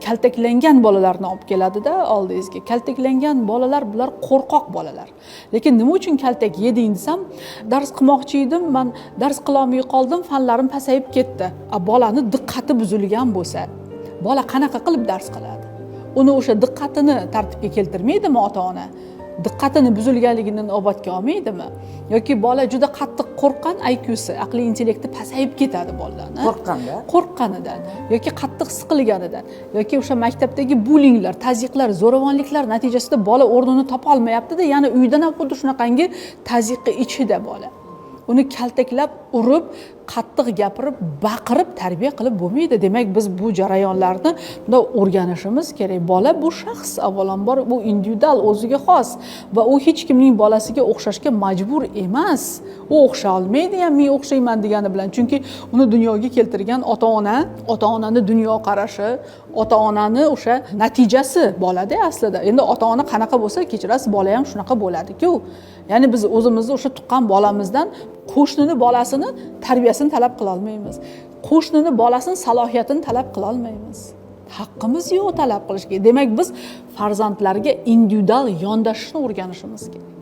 kaltaklangan bolalarni olib keladida oldingizga. Kaltaklangan bolalar bular qo'rqoq bolalar. Lekin nima uchun kaltak yeding desam, dars qilmoqchi edim, men dars qila olmay qoldim, fanlarim pasayib ketdi. Bolani diqqati buzilgan bo'lsa, bola qanaqa qilib dars qiladi? Uni o'sha diqqatini tartibga keltirmaydimi ota-ona? Diqqatini buzilganligini inobatga olmaydimi? Yoki bola juda qattiq qo'rqqan, IQsi, aqliy intellekti pasayib ketadi bolalarni. Qo'rqqanidan yoki qattiq siqilganidan yoki o'sha maktabdagi bulinglar, tazyiqlar, zo'ravonliklar natijasida bola o'rnini topa olmayapti-da, yana uydan ham xuddi shunaqangi tazyiqqa ichida bola. Uni kaltaklab, urib, qattiq gapirib, baqirib tarbiya qilib bo'lmaydi. Demak, biz bu jarayonlarni bunda o'rganishimiz kerak. Bola bu shaxs, avvalambor bu individual, o'ziga xos va u hech kimning bolasiga o'xshashga majbur emas. U o'xsha olmaydi ham men o'xshayman degani bilan. Chunki uni dunyoga keltirgan ota-ona, ota-onani dunyo qarashi, ota-onani o'sha natijasi bolada aslida. Endi ota-ona qanaqa bo'lsa, kechirasiz, bola ham shunaqa bo'ladi-ku. Ya'ni biz o'zimizni o'sha tuqqan bolamizdan qo'shnini bolasini tarbiyasini talab qila olmaymiz. Qo'shnini bolasini salohiyatini talab qila olmaymiz. Haqqimiz yo'q talab qilishga. Demak, biz farzandlarga individual yondashishni o'rganishimiz kerak.